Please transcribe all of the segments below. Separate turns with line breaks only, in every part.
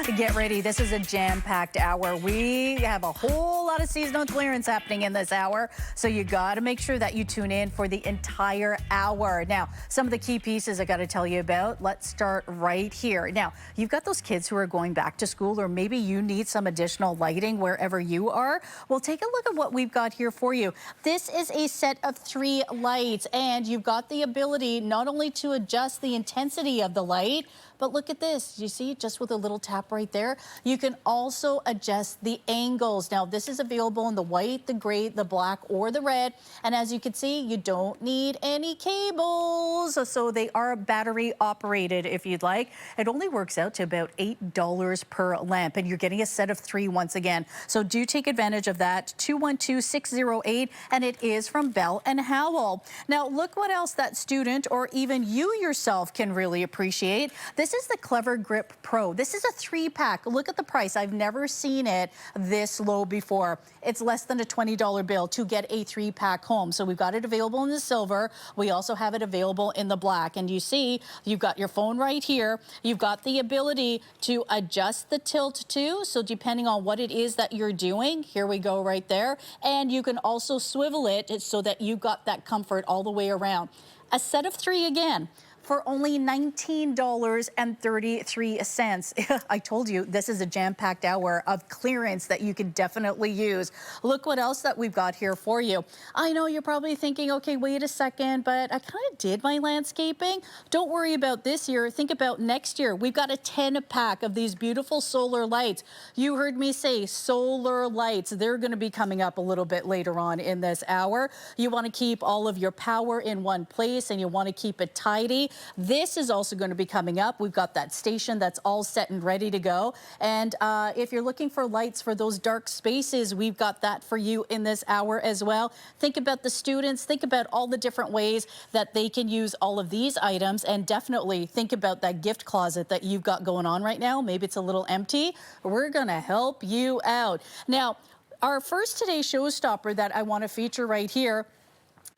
Get ready. This is a jam-packed hour. We have a whole lot of seasonal clearance happening in this hour, so you got to make sure that you tune in for the entire hour. Now, some of the key pieces I got to tell you about. Let's start right here. Now, you've got those kids who are going back to school, or maybe you need some additional lighting wherever you are. Well, take a look at what we've got here for you. This is a set of 3 lights, and you've got the ability not only to adjust the intensity of the light, but look at this. You see, just with a little tap right there, you can also adjust the angles. Now, this is available in the white, the gray, the black, or the red. And as you can see, you don't need any cables. So they are battery operated if you'd like. It only works out to about $8 per lamp. And you're getting a set of 3 once again. So do take advantage of that. 212-608. And it is from Bell and Howell. Now, look what else that student or even you yourself can really appreciate. This is the Clever Grip Pro. This is a 3-pack. Look at the price. I've never seen it this low before. It's less than a $20 bill to get a 3-pack home. So we've got it available in the silver. We also have it available in the black. And you see, you've got your phone right here. You've got the ability to adjust the tilt too. So depending on what it is that you're doing, here we go right there. And you can also swivel it so that you've got that comfort all the way around. A set of 3 again, for only $19.33. I told you, this is a jam-packed hour of clearance that you can definitely use. Look what else that we've got here for you. I know you're probably thinking, okay, wait a second, but I kind of did my landscaping. Don't worry about this year. Think about next year. We've got a 10-pack of these beautiful solar lights. You heard me say solar lights. They're going to be coming up a little bit later on in this hour. You want to keep all of your power in one place, and you want to keep it tidy. This is also going to be coming up. We've got that station that's all set and ready to go. And if you're looking for lights for those dark spaces, we've got that for you in this hour as well. Think about the students. Think about all the different ways that they can use all of these items. And definitely think about that gift closet that you've got going on right now. Maybe it's a little empty. We're going to help you out. Now, our first today's showstopper that I want to feature right here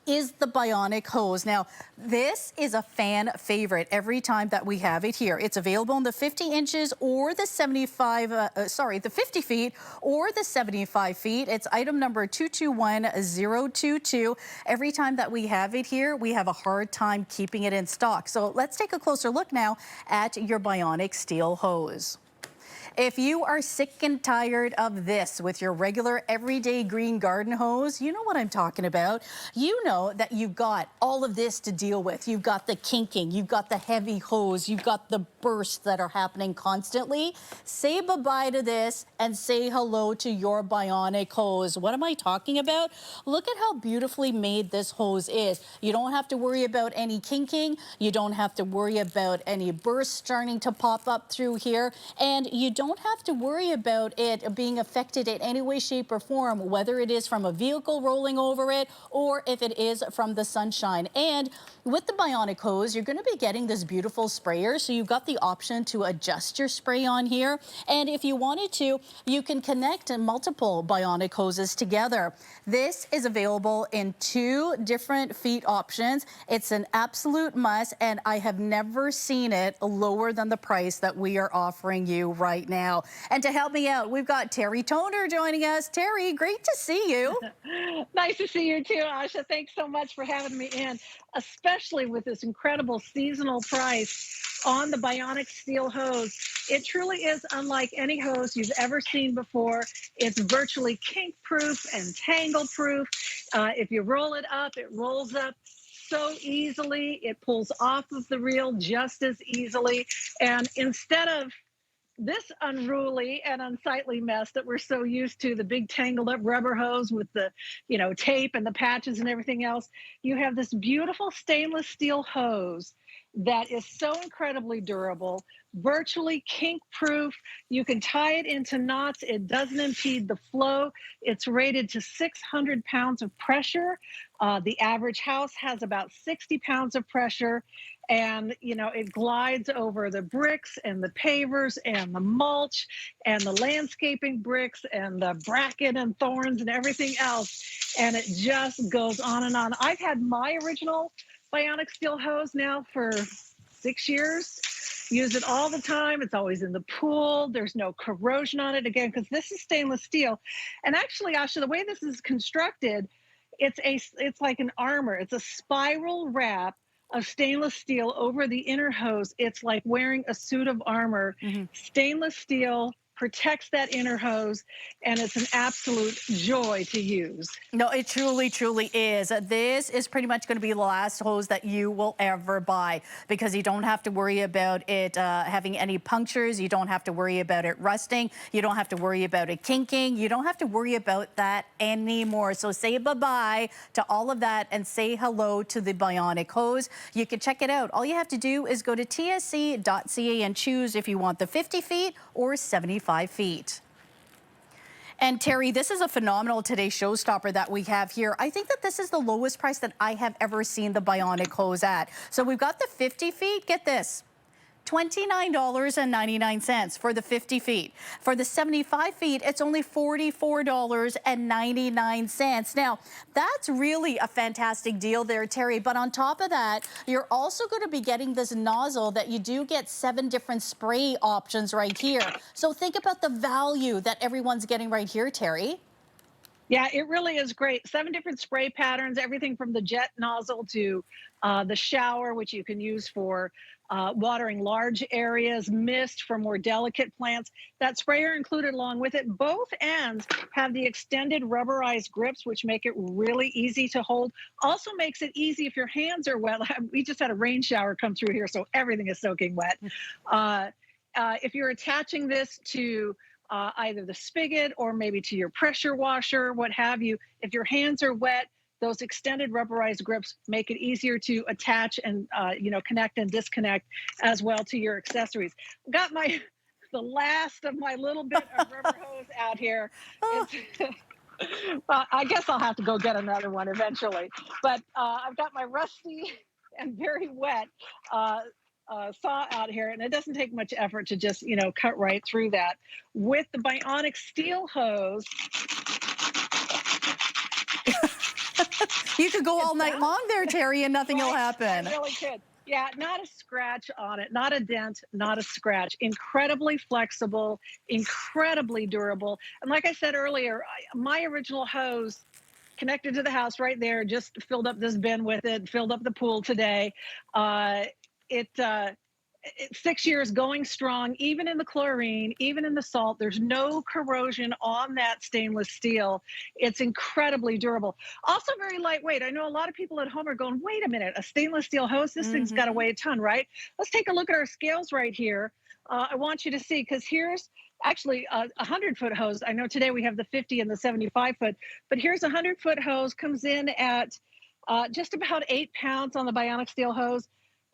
is the bionic hose. Now, this is a fan favorite every time that we have it here. It's available in the 50 inches or the the 50 feet or the 75 feet. It's item number 221022. Every time that we have it here, we have a hard time keeping it in stock. So let's take a closer look now at your bionic steel hose. If you are sick and tired of this with your regular everyday green garden hose, you know what I'm talking about. You know that you've got all of this to deal with. You've got the kinking, you've got the heavy hose, you've got the bursts that are happening constantly. Say bye-bye to this and say hello to your bionic hose. What am I talking about? Look at how beautifully made this hose is. You don't have to worry about any kinking. You don't have to worry about any bursts starting to pop up through here. And you don't have to worry about it being affected in any way, shape, or form, whether it is from a vehicle rolling over it or if it is from the sunshine. And with the bionic hose, you're going to be getting this beautiful sprayer. So you've got the option to adjust your spray on here. And if you wanted to, you can connect multiple bionic hoses together. This is available in 2 different feet options. It's an absolute must, and I have never seen it lower than the price that we are offering you right now. And to help me out, we've got Terry Toner joining us. Terry, great to see you.
Nice to see you too, Asha. Thanks so much for having me in, especially with this incredible seasonal price on the bionic steel hose. It truly is unlike any hose you've ever seen before. It's virtually kink-proof and tangle-proof. If you roll it up, it rolls up so easily. It pulls off of the reel just as easily. And instead of this unruly and unsightly mess that we're so used to, the big tangled up rubber hose with the, tape and the patches and everything else, you have this beautiful stainless steel hose that is so incredibly durable, virtually kink proof. You can tie it into knots. It doesn't impede the flow. It's rated to 600 pounds of pressure. The average house has about 60 pounds of pressure. And, it glides over the bricks and the pavers and the mulch and the landscaping bricks and the bracket and thorns and everything else. And it just goes on and on. I've had my original bionic steel hose now for 6 years. Use it all the time. It's always in the pool. There's no corrosion on it again because this is stainless steel. And actually, Asha, the way this is constructed, it's like an armor. It's a spiral wrap of stainless steel over the inner hose. It's like wearing a suit of armor. Stainless steel protects that inner hose, and it's an absolute joy to use.
No, it truly, truly is. This is pretty much going to be the last hose that you will ever buy because you don't have to worry about it having any punctures. You don't have to worry about it rusting. You don't have to worry about it kinking. You don't have to worry about that anymore. So say bye-bye to all of that and say hello to the Bionic hose. You can check it out. All you have to do is go to tsc.ca and choose if you want the 50 feet or 75 feet. And Terry, this is a phenomenal Today Showstopper that we have here. I think that this is the lowest price that I have ever seen the Bionic hose at. So we've got the 50 feet, get this, $29.99 for the 50 feet. For the 75 feet, it's only $44.99. Now, that's really a fantastic deal there, Terry. But on top of that, you're also going to be getting this nozzle that you do get 7 different spray options right here. So think about the value that everyone's getting right here, Terry.
Yeah, it really is great. 7 different spray patterns, everything from the jet nozzle to the shower, which you can use for watering large areas, mist for more delicate plants. That sprayer included along with it. Both ends have the extended rubberized grips, which make it really easy to hold. Also makes it easy if your hands are wet. We just had a rain shower come through here, so everything is soaking wet. If you're attaching this to either the spigot or maybe to your pressure washer, what have you, if your hands are wet, those extended rubberized grips make it easier to attach and connect and disconnect as well to your accessories. Got the last of my little bit of rubber hose out here. I guess I'll have to go get another one eventually. But I've got my rusty and very wet saw out here, and it doesn't take much effort to just cut right through that. With the Bionic steel hose,
You could go all night long there, Terry, and nothing will happen.
I really could. Yeah, not a scratch on it, not a dent, not a scratch. Incredibly flexible, incredibly durable. And like I said earlier, my original hose connected to the house right there, just filled up this bin with it, filled up the pool today. It's 6 years going strong, even in the chlorine, even in the salt. There's no corrosion on that stainless steel. It's incredibly durable. Also very lightweight. I know a lot of people at home are going, wait a minute, a stainless steel hose? This thing's got to weigh a ton, right? Let's take a look at our scales right here. I want you to see, because here's actually a 100-foot hose. I know today we have the 50 and the 75-foot, but here's a 100-foot hose, comes in at just about 8 pounds on the Bionic steel hose.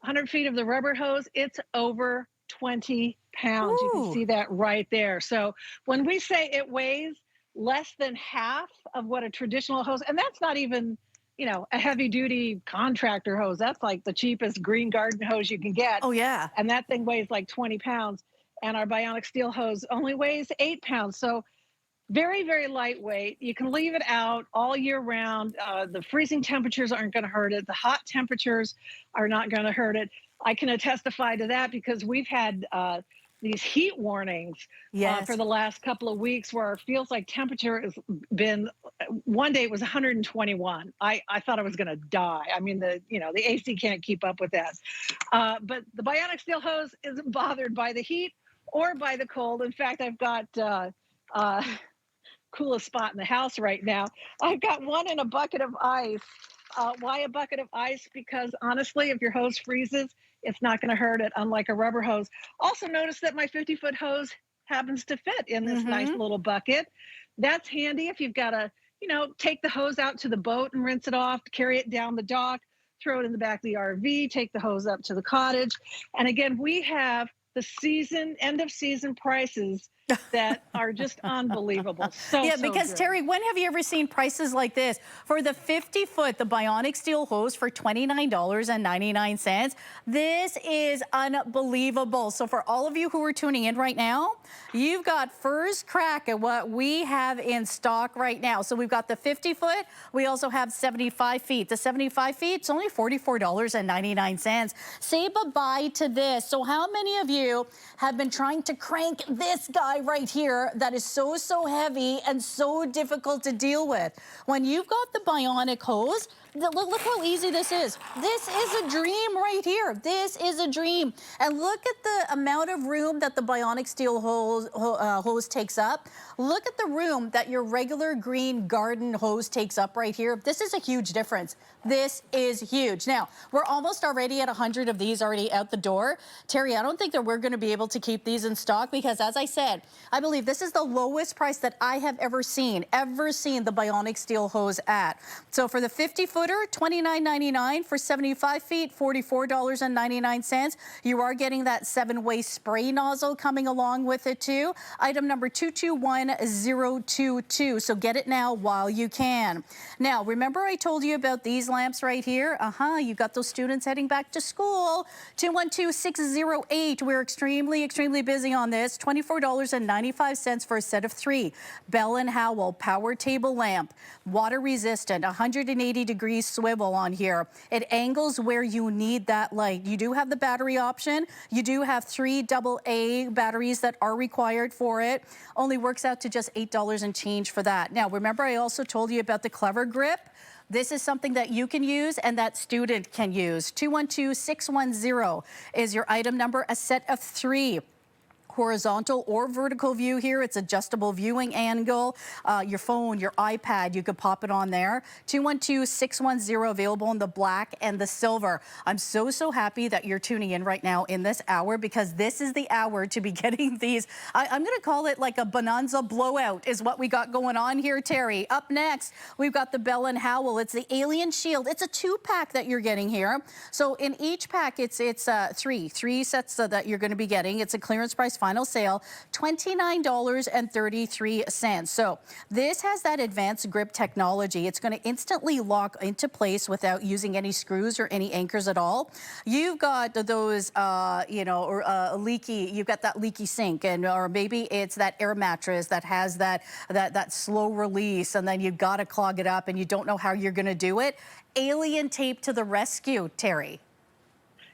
100 feet of the rubber hose, it's over 20 pounds. Ooh. You can see that right there. So when we say it weighs less than half of what a traditional hose, and that's not even, a heavy duty contractor hose. That's like the cheapest green garden hose you can get.
Oh, yeah.
And that thing weighs like 20 pounds. And our Bionic steel hose only weighs 8 pounds. So very, very lightweight. You can leave it out all year round. The freezing temperatures aren't going to hurt it. The hot temperatures are not going to hurt it. I can testify to that because we've had these heat warnings for the last couple of weeks where it feels like temperature has been, one day it was 121. I thought I was going to die. I mean, the AC can't keep up with that. But the Bionic steel hose isn't bothered by the heat or by the cold. In fact, I've got coolest spot in the house right now. I've got one in a bucket of ice. Why a bucket of ice? Because honestly, if your hose freezes, it's not going to hurt it, unlike a rubber hose. Also notice that my 50-foot hose happens to fit in this nice little bucket. That's handy if you've got to, take the hose out to the boat and rinse it off, carry it down the dock, throw it in the back of the RV, take the hose up to the cottage. And again, we have the end of season prices that are just unbelievable. So,
Yeah,
so
because
good.
Terry, when have you ever seen prices like this? For the 50-foot, the bionic steel hose for $29.99. This is unbelievable. So for all of you who are tuning in right now, you've got first crack at what we have in stock right now. So we've got the 50-foot. We also have 75 feet. The 75 feet, it's only $44.99. Say bye-bye to this. So how many of you have been trying to crank this guy right here that is so heavy and so difficult to deal with? When you've got the bionic hose, look how easy this is. This is a dream right here. This is a dream. And look at the amount of room that the bionic steel hose takes up. Look at the room that your regular green garden hose takes up right here. This is a huge difference. This is huge. Now, we're almost already at 100 of these already out the door. Terry, I don't think that we're going to be able to keep these in stock because, as I said, I believe this is the lowest price that I have ever seen the bionic steel hose at. So for the 50-footer, $29.99. For 75 feet, $44.99. You are getting that 7-way spray nozzle coming along with it too. Item number 221022. So get it now while you can. Now, remember I told you about these lamps right here? You got those students heading back to school. 212608. We're extremely busy on this. $24.95 for a set of 3. Bell & Howell power table lamp, water resistant, 180 degrees swivel on here. It angles where you need that light. You do have the battery option. You do have 3 AA batteries that are required for it. Only works out to just $8 and change for that. Now, remember I also told you about the Clever Grip. This is something that you can use and that student can use. 212610 is your item number, a set of 3. Horizontal or vertical view here. It's adjustable viewing angle. Your phone, your iPad, you could pop it on there. 212610 available in the black and the silver. I'm so happy that you're tuning in right now in this hour because this is the hour to be getting these. I'm going to call it like a bonanza blowout is what we got going on here, Terry. Up next, we've got the Bell & Howell. It's the Alien Shield. It's a 2-pack that you're getting here. So in each pack, it's three sets that you're going to be getting. It's a clearance price final sale, $29.33. So this has that advanced grip technology. It's going to instantly lock into place without using any screws or any anchors at all. You've got those, leaky, you've got that leaky sink, or maybe it's that air mattress that has that slow release, and then you've got to clog it up and you don't know how you're going to do it. Alien tape to the rescue, Terry.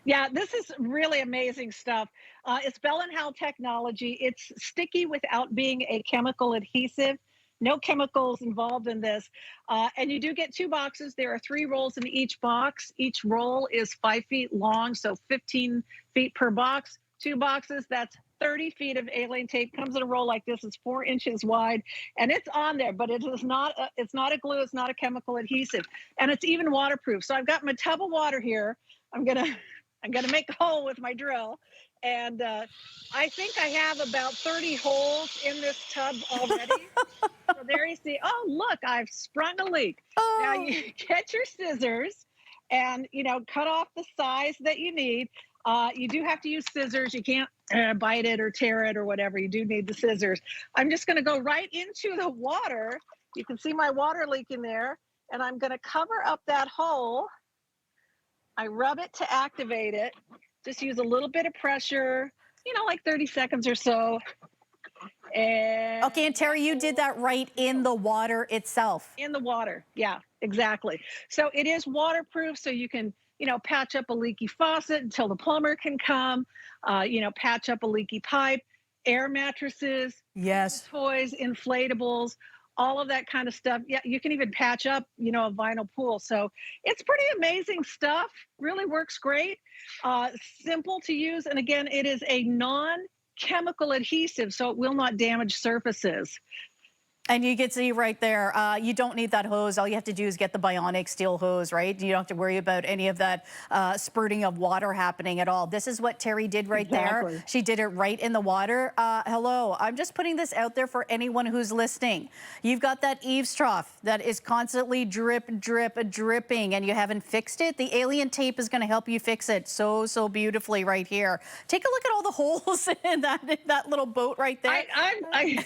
Yeah, this is really amazing stuff. It's Bell & Howell technology. It's sticky without being a chemical adhesive. No chemicals involved in this. And you do get 2 boxes. There are 3 rolls in each box. Each roll is 5 feet long, so 15 feet per box. 2 boxes, that's 30 feet of alien tape. Comes in a roll like this. It's 4 inches wide, and it's on there, but it's not a glue. It's not a chemical adhesive, and it's even waterproof. So I've got my tub of water here. I'm gonna make a hole with my drill, and I think I have about 30 holes in this tub already. So there you see. Oh, look, I've sprung a leak. Now you get your scissors, and cut off the size that you need. You do have to use scissors. You can't bite it or tear it or whatever. You do need the scissors. I'm just going to go right into the water. You can see my water leaking there, and I'm going to cover up that hole. I rub it to activate it. Just use a little bit of pressure, like 30 seconds or so. And
okay, and Terry, you did that right in the water itself.
In the water, yeah, exactly. So it is waterproof, so you can, patch up a leaky faucet until the plumber can come, patch up a leaky pipe, air mattresses,
yes,
toys, inflatables, all of that kind of stuff. Yeah, you can even patch up, a vinyl pool. So it's pretty amazing stuff. Really works great. Simple to use. And again, it is a non-chemical adhesive, so it will not damage surfaces.
And you can see right there, you don't need that hose. All you have to do is get the bionic steel hose, right? You don't have to worry about any of that spurting of water happening at all. This is what Terry did right there.
Exactly.
She did it right in the water. Hello, I'm just putting this out there for anyone who's listening. You've got that eaves trough that is constantly drip, drip, dripping, and you haven't fixed it. The alien tape is going to help you fix it so beautifully right here. Take a look at all the holes in that little boat right there.
I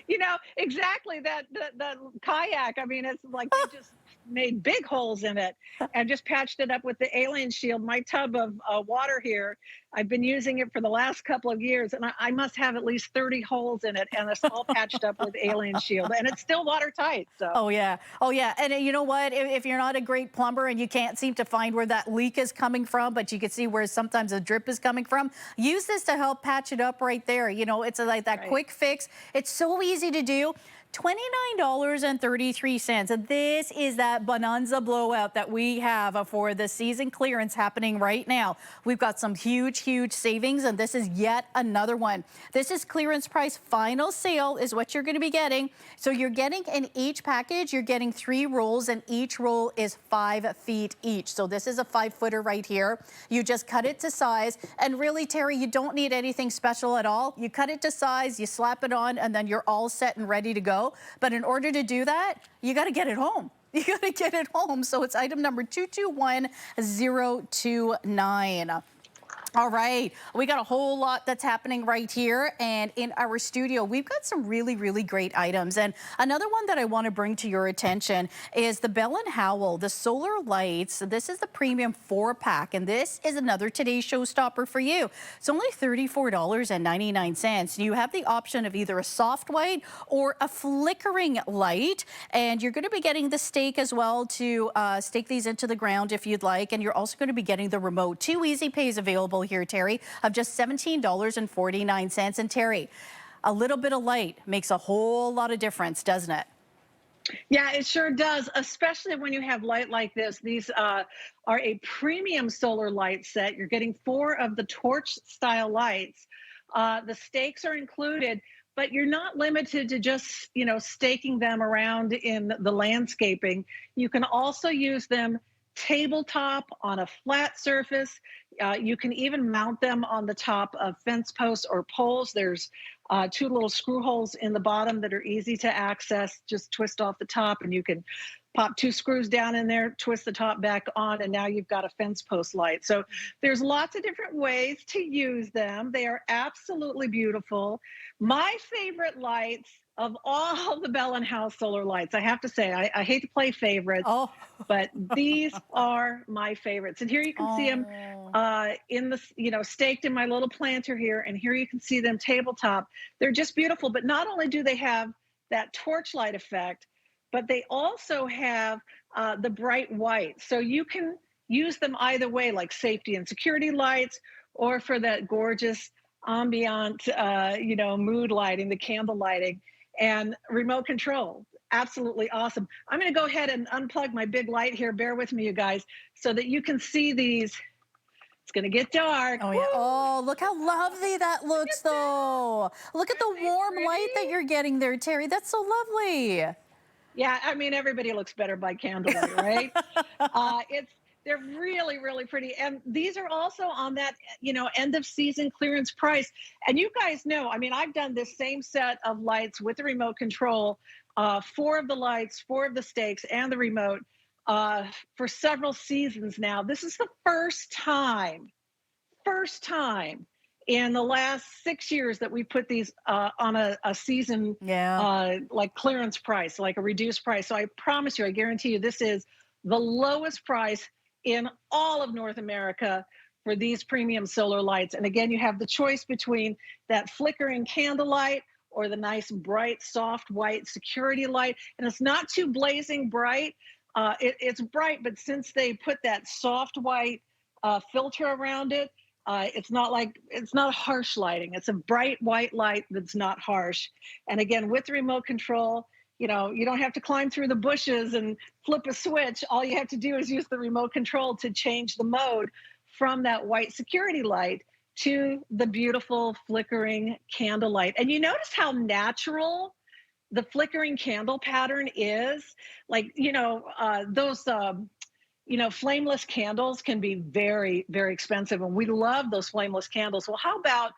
you know, exactly that the kayak. I mean, it's like they just made big holes in it and just patched it up with the alien shield. My tub of water here, I've been using it for the last couple of years, and I must have at least 30 holes in it, and it's all patched up with alien shield, and it's still watertight. So.
Oh yeah, oh yeah. And you know what? If you're not a great plumber and you can't seem to find where that leak is coming from, but you can see where sometimes the drip is coming from, use this to help patch it up right there. You know, it's like that quick fix. It's so easy to do. $29.33. This is that bonanza blowout that we have for the season clearance happening right now. We've got some huge savings, and this is yet another one. This is clearance price. Final sale is what you're going to be getting. So you're getting in each package, you're getting 3 rolls, and each roll is 5 feet each. So this is a 5-footer right here. You just cut it to size, and really, Terry, you don't need anything special at all. You cut it to size, you slap it on, and then you're all set and ready to go. But in order to do that, you got to get it home. You got to get it home. So it's item number 221029. All right, we got a whole lot that's happening right here, and in our studio we've got some really great items. And another one that I want to bring to your attention is the Bell & Howell, the solar lights. This is the premium 4-pack, and this is another today's showstopper for you. It's only $34.99. You have the option of either a soft white or a flickering light, and you're going to be getting the stake as well to stake these into the ground if you'd like, and you're also going to be getting the remote. 2 easy pays available here, Terry, of just $17.49. And Terry, a little bit of light makes a whole lot of difference, doesn't it?
Yeah, it sure does, especially when you have light like this. These are a premium solar light set. You're getting 4 of the torch style lights. The stakes are included, but you're not limited to just, you know, staking them around in the landscaping. You can also use them tabletop on a flat surface. You can even mount them on the top of fence posts or poles. There's 2 little screw holes in the bottom that are easy to access. Just twist off the top and you can pop 2 screws down in there, twist the top back on, and now you've got a fence post light. So there's lots of different ways to use them. They are absolutely beautiful. My favorite lights of all the Bell & Howell solar lights, I have to say, I hate to play favorites, but these are my favorites. And here you can see them in the, you know, staked in my little planter here, and here you can see them tabletop. They're just beautiful, but not only do they have that torchlight effect, but they also have the bright white. So you can use them either way, like safety and security lights, or for that gorgeous ambient, you know, mood lighting, the candle lighting, and remote control. Absolutely awesome. I'm going to go ahead and unplug my big light here. Bear with me, you guys, so that you can see these. It's going to get dark.
Oh, yeah. Oh, look how lovely that looks, though. Look at the warm light that you're getting there, Terry. That's so lovely.
Yeah, I mean, everybody looks better by candlelight, right? They're really pretty, and these are also on that, you know, end of season clearance price. And you guys know, I mean, I've done this same set of lights with the remote control, 4 of the lights, 4 of the stakes, and the remote for several seasons now. This is the first time in the last 6 years that we put these on a season like clearance price, like a reduced price. So I promise you, I guarantee you, this is the lowest price in all of North America for these premium solar lights. And again, you have the choice between that flickering candlelight or the nice bright soft white security light. And it's not too blazing bright. It's bright, but since they put that soft white filter around it, it's not harsh lighting. It's a bright white light that's not harsh. And again, with the remote control, you know, you don't have to climb through the bushes and flip a switch. All you have to do is use the remote control to change the mode from that white security light to the beautiful flickering candlelight. And you notice how natural the flickering candle pattern is like, those flameless candles can be very, very expensive, and we love those flameless candles. Well, how about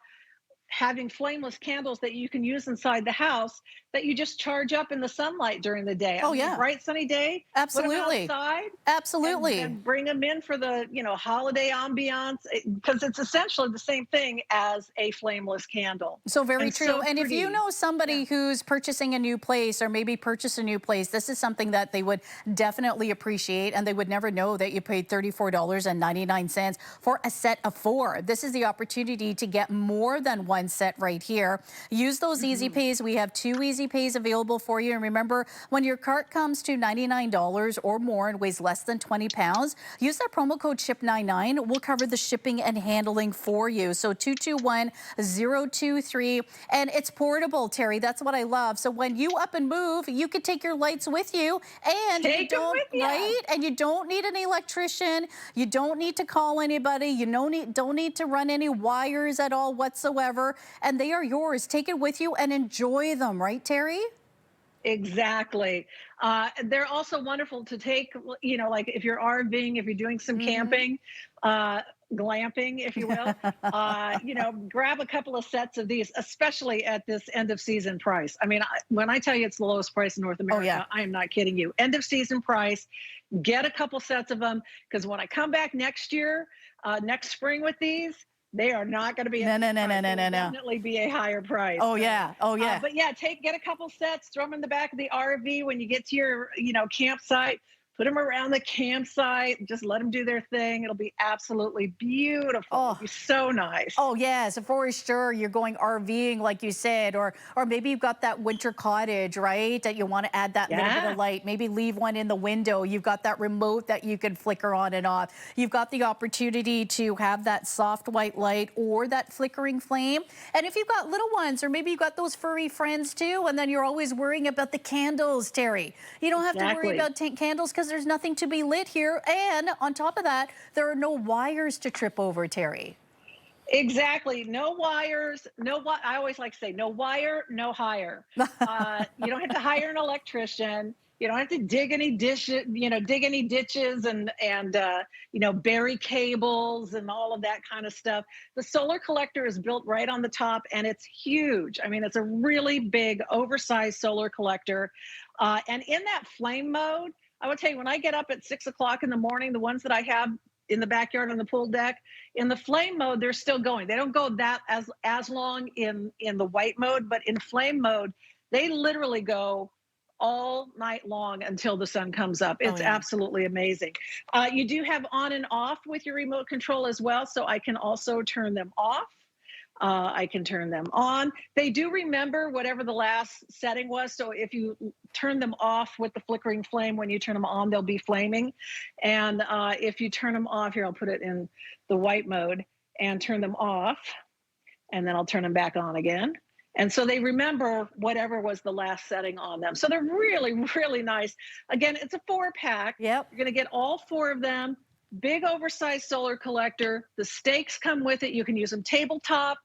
having flameless candles that you can use inside the house that you just charge up in the sunlight during the day? I
Oh,
mean, a
yeah,
bright sunny day, put them
absolutely.
outside
Absolutely.
and bring them in for the, holiday ambiance, because it's essentially the same thing as a flameless candle.
So very
And
true.
so
And if you
pretty.
know
Yeah.
somebody who's purchasing a new place or maybe purchase a new place, this is something that they would definitely appreciate, and they would never know that you paid $34.99 for a set of 4. This is the opportunity to get more than one set right here. Use those easy
Mhm.
pays. We have 2 easy pays available for you. And remember, when your cart comes to $99 or more and weighs less than 20 pounds, use that promo code SHIP99. We'll cover the shipping and handling for you. So 221-023. And it's portable, Terry. That's what I love. So when you up and move, you could take your lights with you, and you
Take them
don't,
with you.
right? And you don't need an electrician. You don't need to call anybody. You don't need to run any wires at all whatsoever. And they are yours. Take it with you and enjoy them, right, Terry?
Exactly. They're also wonderful to take, like if you're RVing, if you're doing some
Mm-hmm.
camping, glamping, if you will, grab a couple of sets of these, especially at this end of season price. I mean, when I tell you it's the lowest price in North
Oh, yeah.
America, I am not kidding you. End of season price, get a couple sets of them, because when I come back next year, next spring with these, they are not going to be at
No,
this
no, no, no,
price.
no,
It will
no, no.
definitely be a higher price.
Oh,
So,
yeah. Oh, yeah.
but yeah, get a couple sets, throw them in the back of the RV when you get to your, campsite. Put them around the campsite. Just let them do their thing. It'll be absolutely beautiful. It'll
Oh.
be so nice.
Oh yes, for sure. You're going RVing, like you said, or maybe you've got that winter cottage, right? That you want to add that little bit of
Yeah.
light. Maybe leave one in the window. You've got that remote that you can flicker on and off. You've got the opportunity to have that soft white light or that flickering flame. And if you've got little ones, or maybe you've got those furry friends too, and then you're always worrying about the candles, Terry. You don't have to worry
Exactly.
about candles because there's nothing to be lit here. And on top of that, there are no wires to trip over, Terry.
Exactly. No wires. I always like to say, no wire, no hire. You don't have to hire an electrician. You don't have to dig any ditches and bury cables and all of that kind of stuff. The solar collector is built right on the top, and it's huge. I mean, it's a really big, oversized solar collector. And in that flame mode, I would tell you, when I get up at 6 o'clock in the morning, the ones that I have in the backyard on the pool deck, in the flame mode, they're still going. They don't go that as long in the white mode, but in flame mode, they literally go all night long until the sun comes up.
Oh
It's
yeah.
absolutely amazing. You do have on and off with your remote control as well, so I can also turn them off. I can turn them on. They do remember whatever the last setting was. So if you turn them off with the flickering flame, when you turn them on, they'll be flaming. And if you turn them off, here, I'll put it in the white mode and turn them off, and then I'll turn them back on again. And so they remember whatever was the last setting on them. So they're really, really nice. Again, it's a 4-pack.
Yep.
You're going to get all 4 of them. Big oversized solar collector. The stakes come with it. You can use them tabletop,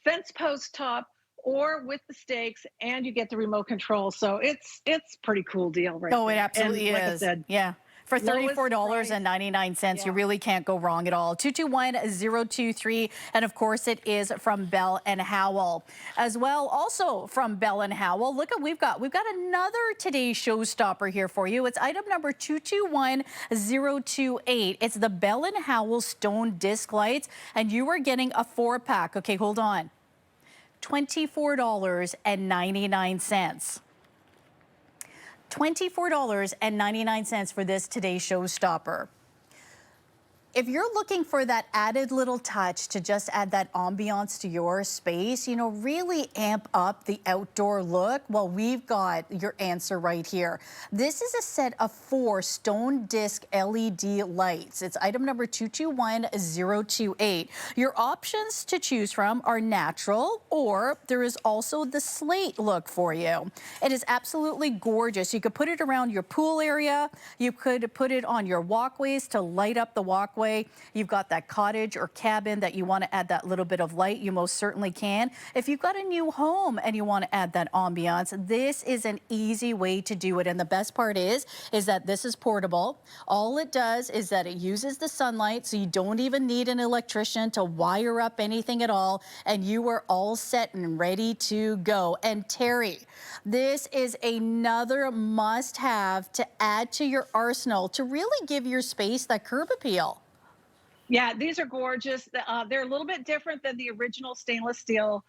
fence post top, or with the stakes, and you get the remote control. So it's pretty cool deal right
Oh, it
there. And
absolutely
like I
is.
said,
Yeah. For
lowest price.
$34.99, you
Yeah.
really can't go wrong at all. 221-023. And of course, it is from Bell and Howell. As well, also from Bell and Howell, look at we've got another today's showstopper here for you. It's item number 221028. It's the Bell and Howell stone disc lights, and you are getting a 4-pack. Okay, hold on. $24.99. $24.99 for this today's showstopper. If you're looking for that added little touch to just add that ambiance to your space, really amp up the outdoor look, well, we've got your answer right here. This is a set of 4 stone disc LED lights. It's item number 221028. Your options to choose from are natural, or there is also the slate look for you. It is absolutely gorgeous. You could put it around your pool area. You could put it on your walkways to light up the walkways. walkway, you've got that cottage or cabin that you want to add that little bit of light, you most certainly can. If you've got a new home and you want to add that ambiance, this is an easy way to do it. And the best part is that this is portable. All it does is that it uses the sunlight, so you don't even need an electrician to wire up anything at all, and you are all set and ready to go. And Terry, this is another must-have to add to your arsenal to really give your space that curb appeal.
Yeah, these are gorgeous. They're a little bit different than the original stainless steel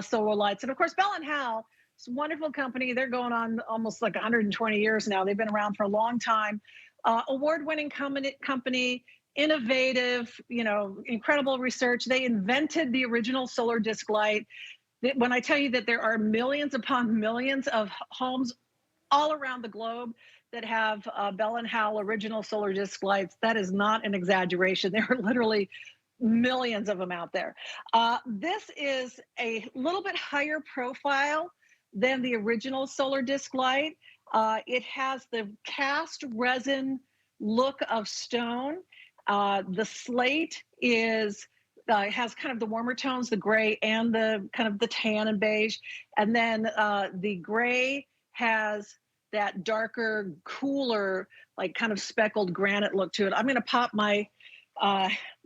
solar lights. And of course, Bell and Howell, it's a wonderful company. They're going on almost like 120 years now. They've been around for a long time. Award-winning company, innovative, incredible research. They invented the original solar disc light. When I tell you that there are millions upon millions of homes all around the globe that have Bell and Howell original solar disc lights, that is not an exaggeration. There are literally millions of them out there. This is a little bit higher profile than the original solar disc light. It has the cast resin look of stone. The slate has kind of the warmer tones, the gray and the kind of the tan and beige. And then the gray has that darker, cooler, like kind of speckled granite look to it. I'm going to pop my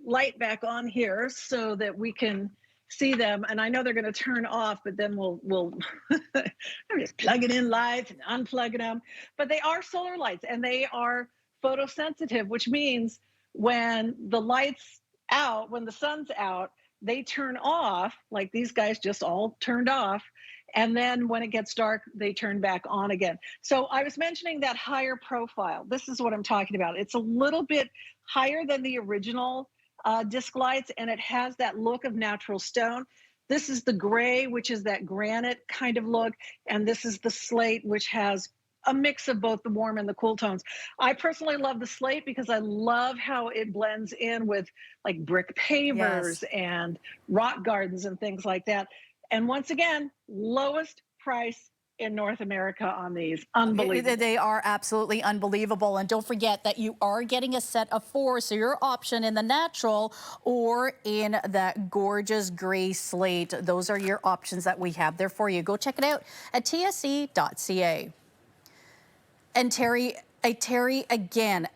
light back on here so that we can see them. And I know they're going to turn off, but then we'll I'm just plugging in lights and unplugging them. But they are solar lights and they are photosensitive, which means when the lights out, when the sun's out, they turn off, like these guys just all turned off. And then when it gets dark, they turn back on again. So I was mentioning that higher profile. This is what I'm talking about. It's a little bit higher than the original disc lights, and it has that look of natural stone. This is the gray, which is that granite kind of look, and this is the slate, which has a mix of both the warm and the cool tones. I personally love the slate because I love how it blends in with like brick pavers
Yes.
and rock gardens and things like that. And once again, lowest price in North America on these. Unbelievable.
They are absolutely unbelievable. And don't forget that you are getting a set of 4. So your option in the natural or in that gorgeous gray slate. Those are your options that we have there for you. Go check it out at tsc.ca. And Terry, again,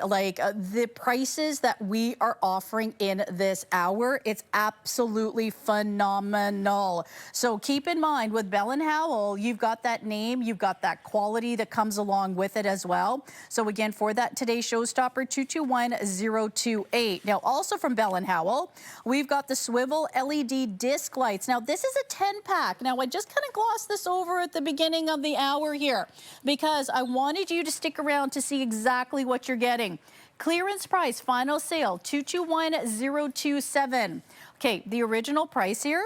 like the prices that we are offering in this hour, it's absolutely phenomenal. So keep in mind with Bell and Howell, you've got that name, you've got that quality that comes along with it as well. So again, for that today's Showstopper, 221028. Now also from Bell and Howell, we've got the swivel LED disc lights. Now this is a 10-pack. Now I just kind of glossed this over at the beginning of the hour here because I wanted you to stick around to see exactly what you're getting. Clearance price, final sale, 221027. Okay, the original price here,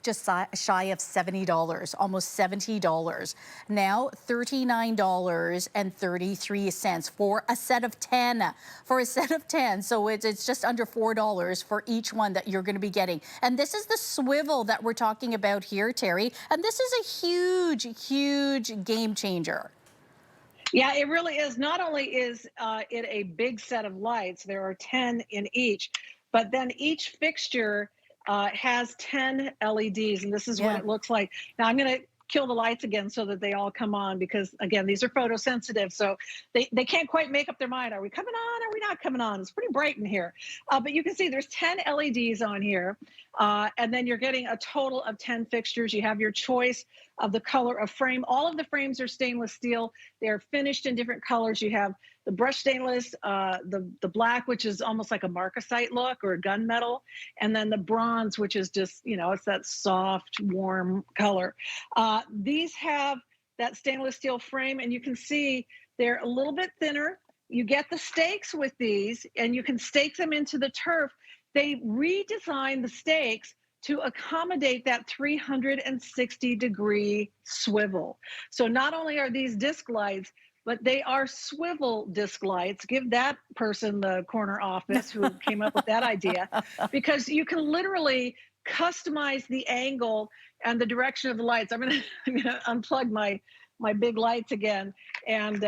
just shy of $70, almost $70. Now $39.33 for a set of 10. For a set of 10, so it's just under $4 for each one that you're going to be getting. And this is the swivel that we're talking about here, Terry. And this is a huge game changer.
Yeah, it really is. Not only is it a big set of lights, there are 10 in each, but then each fixture has 10 LEDs, and this is what it looks like. Now I'm going to kill the lights again so that they all come on because, again, these are photosensitive, so they can't quite make up their mind. Are we coming on? Are we not coming on? It's pretty bright in here. But you can see there's 10 LEDs on here, and then you're getting a total of 10 fixtures. You have your choice of the color of frame. All of the frames are stainless steel. They're finished in different colors. You have the brushed stainless, the black, which is almost like a marcasite look or a gunmetal, and then the bronze, which is just, it's that soft, warm color. These have that stainless steel frame, and you can see they're a little bit thinner. You get the stakes with these, and you can stake them into the turf. They redesigned the stakes to accommodate that 360-degree swivel. So not only are these disc lights, but they are swivel disc lights. Give that person the corner office who came up with that idea, because you can literally customize the angle and the direction of the lights. I'm gonna unplug my big lights again, and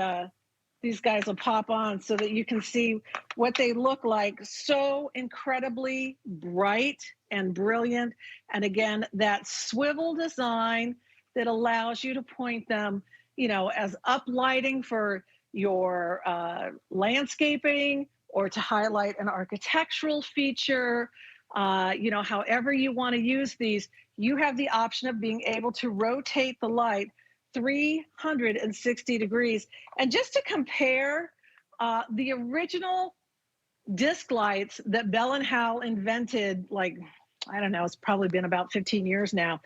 these guys will pop on so that you can see what they look like. So incredibly bright and brilliant. And again, that swivel design that allows you to point them, as uplighting for your landscaping or to highlight an architectural feature. However you want to use these, you have the option of being able to rotate the light 360 degrees. And just to compare, the original disc lights that Bell and Howell invented, like, I don't know, it's probably been about 15 years now,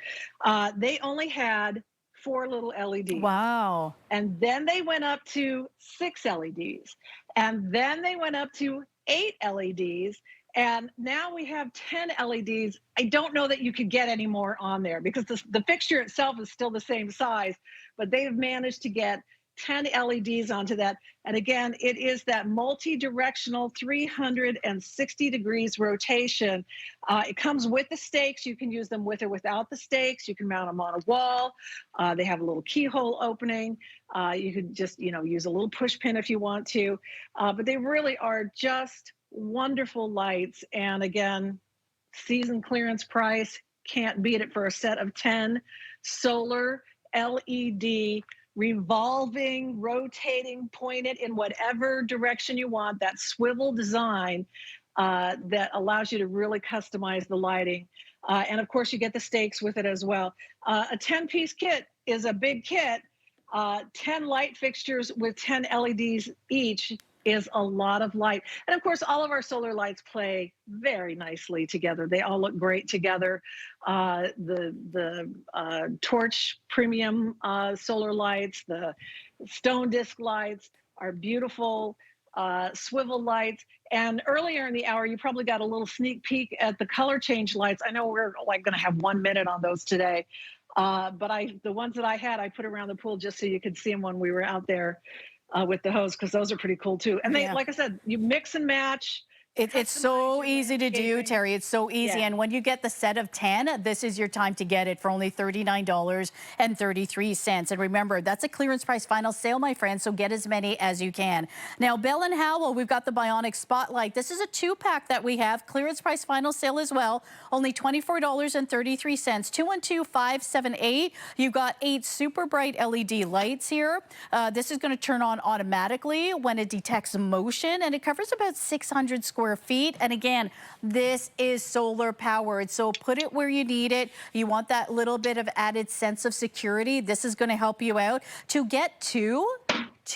they only had 4 little LEDs.
Wow.
And then they went up to 6 LEDs. And then they went up to 8 LEDs. And now we have 10 LEDs. I don't know that you could get any more on there because the fixture itself is still the same size, but they've managed to get 10 LEDs onto that. And again, it is that multi-directional 360 degrees rotation. It comes with the stakes. You can use them with or without the stakes. You can mount them on a wall. They have a little keyhole opening. You could just, use a little push pin if you want to. But they really are just wonderful lights. And again, season clearance price, can't beat it for a set of 10 solar LED revolving, rotating, pointed in whatever direction you want, that swivel design that allows you to really customize the lighting. And of course, you get the stakes with it as well. A 10-piece kit is a big kit. 10 light fixtures with 10 LEDs each is a lot of light. And of course, all of our solar lights play very nicely together. They all look great together. The Torch Premium solar lights, the Stone Disc lights are beautiful swivel lights. And earlier in the hour, you probably got a little sneak peek at the color change lights. I know we're like going to have 1 minute on those today. But the ones that I had, I put around the pool just so you could see them when we were out there with the hose, because those are pretty cool too. And they, like I said, you mix and match.
It's so easy to do, Terry. It's so easy. Yeah. And when you get the set of 10, this is your time to get it for only $39.33. And remember, that's a clearance price final sale, my friends, so get as many as you can. Now, Bell & Howell, we've got the Bionic Spotlight. This is a 2-pack that we have, clearance price final sale as well, only $24.33. 212-578. You've got 8 super bright LED lights here. This is going to turn on automatically when it detects motion, and it covers about 600 square feet. And again, this is solar powered, so put it where you need it. You want that little bit of added sense of security. This is going to help you out. To get two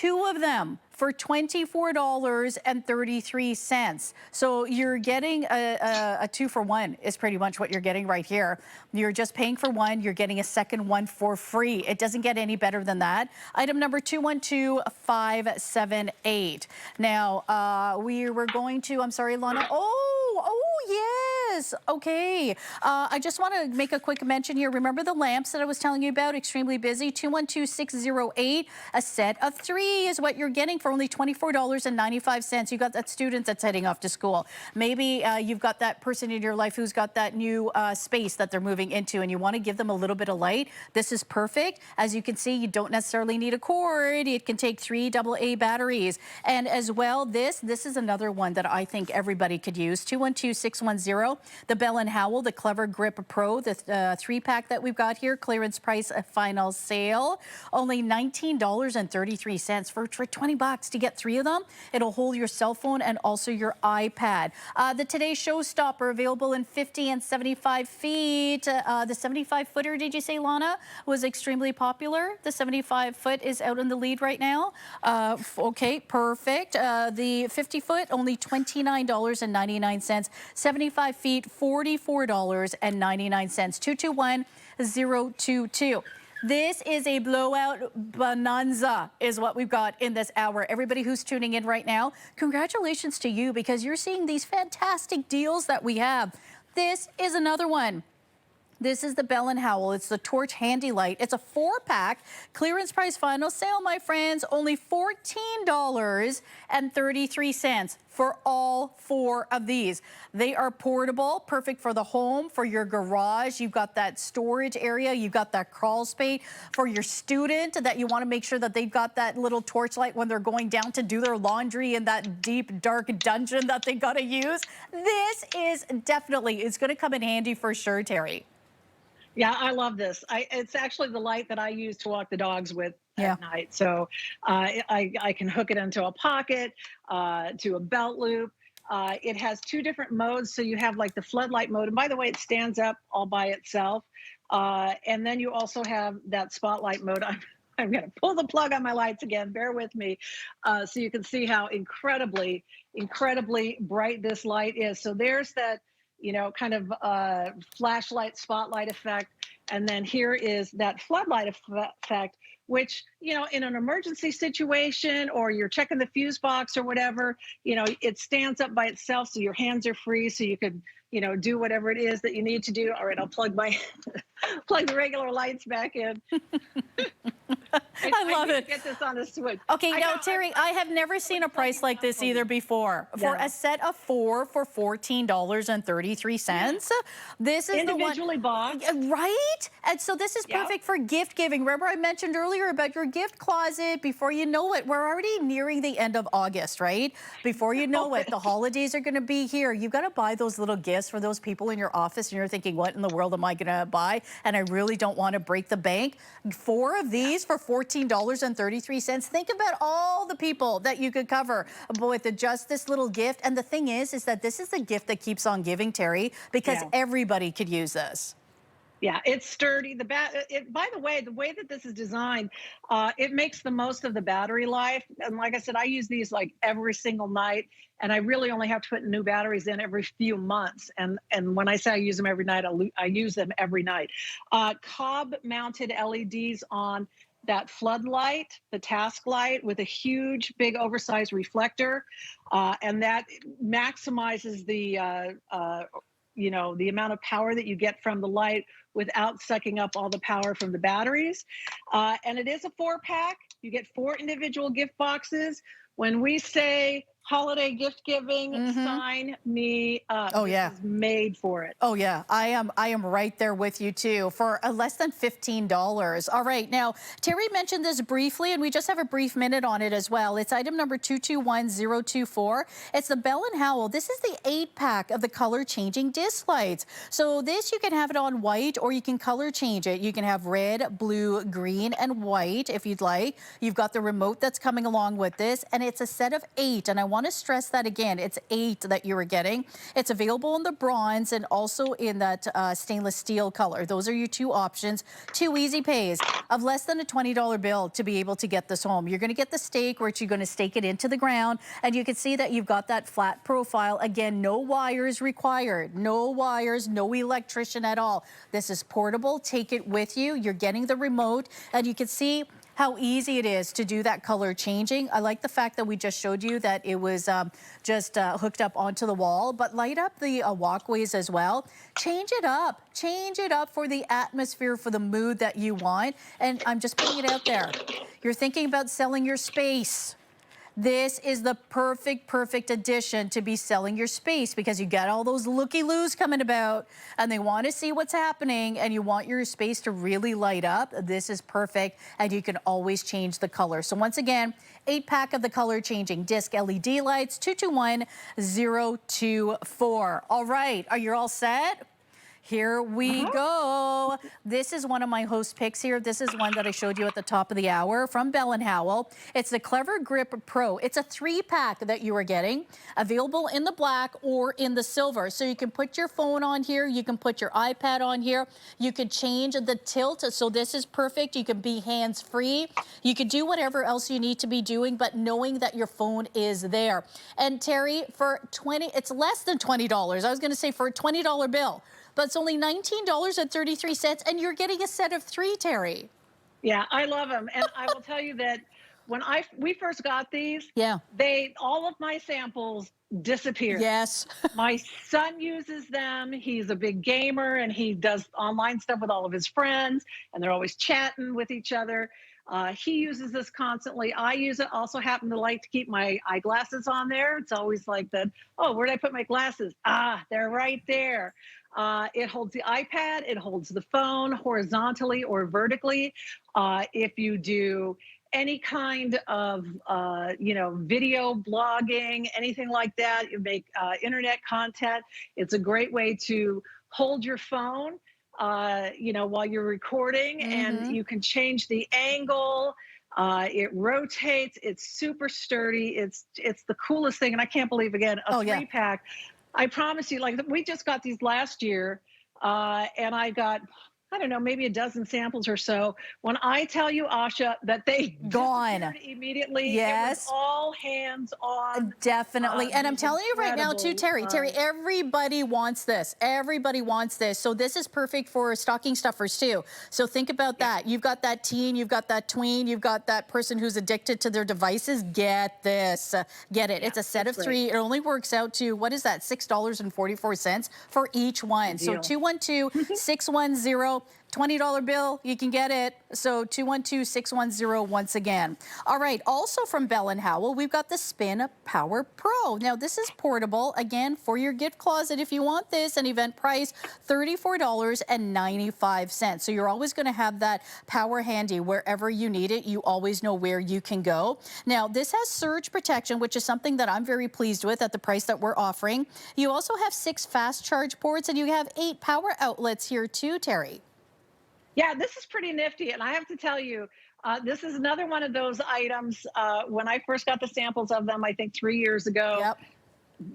of them for $24.33. So you're getting a 2-for-1 is pretty much what you're getting right here. You're just paying for one, you're getting a second one for free. It doesn't get any better than that. Item number 212-578. Now, we were going to, I'm sorry, Lana. Oh, yes. Okay. I just want to make a quick mention here. Remember the lamps that I was telling you about? Extremely busy. 212-608. A set of 3 is what you're getting for only $24.95. You got that student that's heading off to school. Maybe you've got that person in your life who's got that new space that they're moving into, and you want to give them a little bit of light. This is perfect. As you can see, you don't necessarily need a cord. It can take 3 AA batteries. And as well, this is another one that I think everybody could use. 212-610. The Bell & Howell, the Clever Grip Pro, the 3-pack that we've got here, clearance price final sale, only $19.33 for 20 bucks to get 3 of them. It'll hold your cell phone and also your iPad. The Today Showstopper, available in 50 and 75 feet. The 75-footer, did you say, Lana, was extremely popular? The 75-foot is out in the lead right now. Okay, perfect. The 50-foot, only $29.99. 75 feet, $44.99. 221-022. This is a blowout bonanza is what we've got in this hour. Everybody who's tuning in right now, congratulations to you, because you're seeing these fantastic deals that we have. This is another one. This is the Bell & Howell. It's the Torch Handy Light. It's a 4-pack. Clearance price final sale, my friends. Only $14.33 for all 4 of these. They are portable, perfect for the home, for your garage. You've got that storage area. You've got that crawl space for your student that you want to make sure that they've got that little torch light when they're going down to do their laundry in that deep, dark dungeon that they got to use. This is definitely, it's going to come in handy for sure, Terry.
Yeah, I love this. It's actually the light that I use to walk the dogs with at night. So I can hook it into a pocket, to a belt loop. It has 2 different modes. So you have like the floodlight mode. And by the way, it stands up all by itself. And then you also have that spotlight mode. I'm going to pull the plug on my lights again. Bear with me. So you can see how incredibly, incredibly bright this light is. So there's that, you know, kind of flashlight spotlight effect. And then here is that floodlight effect, which, you know, in an emergency situation or you're checking the fuse box or whatever, you know, it stands up by itself. So your hands are free. So you could, you know, do whatever it is that you need to do. All right, I'll plug my plug the regular lights back in.
I love it.
Get this on the switch.
Okay, now Terry, I have never seen a price like this either before. For a set of 4 for $14.33. This is
individually boxed,
right? And so this is perfect for gift giving. Remember I mentioned earlier about your gift closet. Before you know it, we're already nearing the end of August, right? Before you know it, the holidays are going to be here. You've got to buy those little gifts for those people in your office, and you're thinking, what in the world am I going to buy? And I really don't want to break the bank. 4 of these for $14.33. Think about all the people that you could cover with just this little gift. And the thing is that this is the gift that keeps on giving, Terry, because everybody could use this.
Yeah, it's sturdy. By the way that this is designed, it makes the most of the battery life. And like I said, I use these like every single night, and I really only have to put new batteries in every few months. And when I say I use them every night, I use them every night. Cob-mounted LEDs on that floodlight, the task light, with a huge, big, oversized reflector, and that maximizes the you know, the amount of power that you get from the light without sucking up all the power from the batteries. And it is a 4-pack. You get 4 individual gift boxes. When we say holiday gift giving, sign me up.
Oh, yeah.
This is made for it.
Oh, yeah. I am right there with you, too, for less than $15. All right. Now, Terry mentioned this briefly, and we just have a brief minute on it as well. It's item number 221024. It's the Bell & Howell. This is the 8-pack of the color-changing disc lights. So this, you can have it on white, or you can color change it. You can have red, blue, green, and white if you'd like. You've got the remote that's coming along with this, and it's a set of 8. And I want to stress that again. It's 8 that you are getting. It's available in the bronze and also in that stainless steel color. Those are your 2 options. 2 easy pays of less than a $20 bill to be able to get this home. You're going to get the stake, which you're going to stake it into the ground, and you can see that you've got that flat profile. Again, no wires required. No wires, no electrician at all. This is portable. Take it with you. You're getting the remote, and you can see how easy it is to do that color changing. I like the fact that we just showed you that it was just hooked up onto the wall, but light up the walkways as well. Change it up for the atmosphere, for the mood that you want. And I'm just putting it out there. You're thinking about selling your space. This is the perfect addition to be selling your space, because you got all those looky-loos coming about and they want to see what's happening and you want your space to really light up. This is perfect, and you can always change the color. So once again, 8-pack of the color changing disc LED lights, 221024. All right, are you all set? Here we go. This is one of my host picks here. This is one that I showed you at the top of the hour from Bell & Howell. It's the Clever Grip Pro. It's a 3-pack that you are getting, available in the black or in the silver. So you can put your phone on here. You can put your iPad on here. You could change the tilt. So this is perfect. You can be hands-free. You could do whatever else you need to be doing, but knowing that your phone is there. And Terry, for it's less than $20. I was going to say for a $20 bill. But it's only $19.33, and you're getting a set of 3, Terry.
Yeah, I love them. And I will tell you that when we first got these,
Yeah.
all of my samples disappeared.
Yes.
My son uses them. He's a big gamer and he does online stuff with all of his friends, and they're always chatting with each other. He uses this constantly. I use it. Also happen to like to keep my eyeglasses on there. It's always like that. Oh, where did I put my glasses? Ah, they're right there. It holds the iPad. It holds the phone horizontally or vertically. If you do any kind of video blogging, anything like that, you make internet content, it's a great way to hold your phone while you're recording, and you can change the angle. It rotates. It's super sturdy. It's the coolest thing, and I can't believe, again, a
Oh, yeah.
3-pack. I promise you, like, we just got these last year, and I got, I don't know, maybe a dozen samples or so. When I tell you, Asha, that they
Gone.
disappeared immediately, it was
Yes.
all hands on.
Definitely. And I'm
These
telling you right now too,
incredible,
Terry, everybody wants this. Everybody wants this. So this is perfect for stocking stuffers too. So think about that. You've got that teen, you've got that tween, you've got that person who's addicted to their devices. Get this. Get it.
Yeah,
It's a set of
great.
3. It only works out to, what is that, $6.44 for each one. So 212-610 $20 bill, you can get it. So 212-610 once again. All right, also from Bell & Howell, we've got the Spin Power Pro. Now, this is portable, again, for your gift closet if you want this, an event price, $34.95. So you're always going to have that power handy wherever you need it. You always know where you can go. Now, this has surge protection, which is something that I'm very pleased with at the price that we're offering. You also have 6 fast charge ports, and you have 8 power outlets here too, Terry.
Yeah, this is pretty nifty. And I have to tell you, this is another one of those items. When I first got the samples of them, I think 3 years ago,
Yep.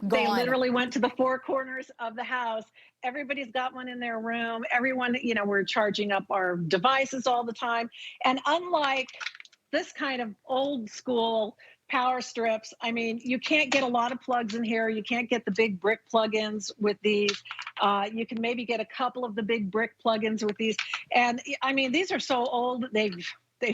they
Gone.
literally went to the 4 corners of the house. Everybody's got one in their room. Everyone, we're charging up our devices all the time. And unlike this kind of old school power strips, I mean, you can't get a lot of plugs in here. You can't get the big brick plugins with these. You can maybe get a couple of the big brick plugins with these. And I mean, these are so old, they've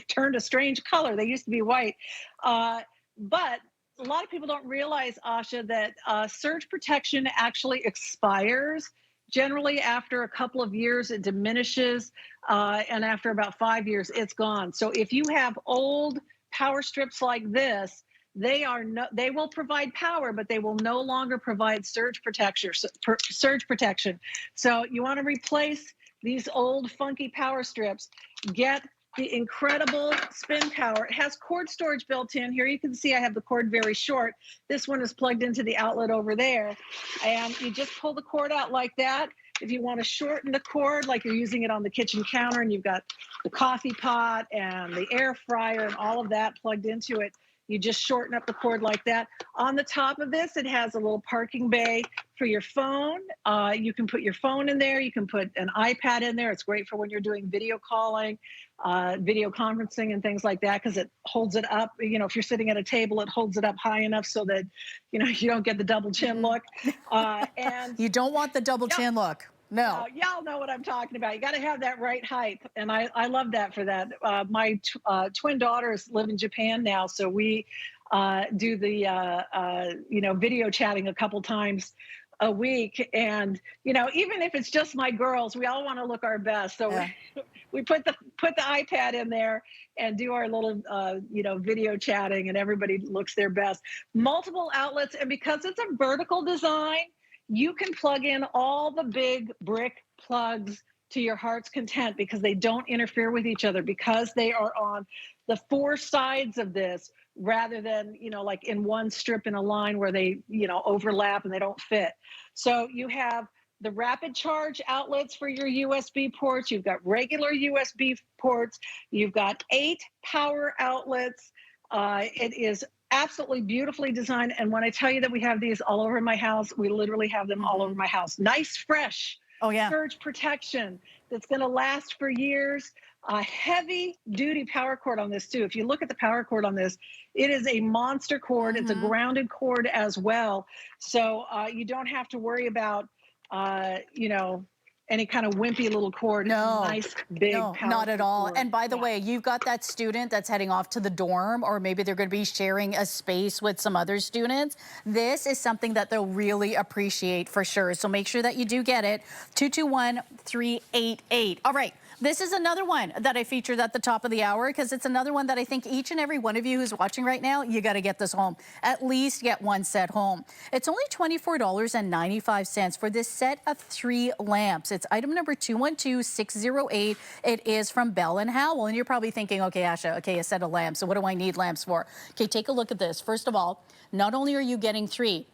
turned a strange color. They used to be white. But a lot of people don't realize, Asha, that surge protection actually expires. Generally, after a couple of years, it diminishes, and after about 5 years, it's gone. So if you have old power strips like this, they will provide power, but they will no longer provide surge protection. So you want to replace these old funky power strips. Get the incredible Spin Power. It has cord storage built in. Here you can see I have the cord very short. This one is plugged into the outlet over there. And you just pull the cord out like that. If you want to shorten the cord, like you're using it on the kitchen counter and you've got the coffee pot and the air fryer and all of that plugged into it, you just shorten up the cord like that. On the top of this, it has a little parking bay for your phone. You can put your phone in there. You can put an iPad in there. It's great for when you're doing video calling, video conferencing and things like that, because it holds it up. If you're sitting at a table, it holds it up high enough so that, you don't get the double chin look. And
you don't want the double chin look. No.
Y'all know what I'm talking about. You got to have that right height. And I love that for that. My twin daughters live in Japan now. So we do the, video chatting a couple times a week. And, even if it's just my girls, we all want to look our best. So we put the iPad in there and do our little, video chatting, and everybody looks their best. Multiple outlets. And because it's a vertical design, you can plug in all the big brick plugs to your heart's content because they don't interfere with each other, because they are on the 4 sides of this rather than, like in one strip in a line where they, overlap and they don't fit. So you have the rapid charge outlets for your USB ports. You've got regular USB ports. You've got 8 power outlets. It is absolutely beautifully designed. And when I tell you that we have these all over my house, we literally have them all over my house. Nice, fresh surge protection that's going to last for years. Heavy duty power cord on this too. If you look at the power cord on this, it is a monster cord. It's a grounded cord as well. So you don't have to worry about, any kind of wimpy little cord. It's a
No.
nice, big,
No, not at
powerful
all.
cord.
And by the
Yeah.
way, you've got that student that's heading off to the dorm, or maybe they're going to be sharing a space with some other students. This is something that they'll really appreciate for sure. So make sure that you do get it. 221-388. All right. This is another one that I featured at the top of the hour because it's another one that I think each and every one of you who's watching right now, you got to get this home. At least get one set home. It's only $24.95 for this set of 3 lamps. It's item number 212608. It is from Bell & Howell. And you're probably thinking, okay, Asha, okay, a set of lamps. So what do I need lamps for? Okay, take a look at this. First of all, not only are you getting 3,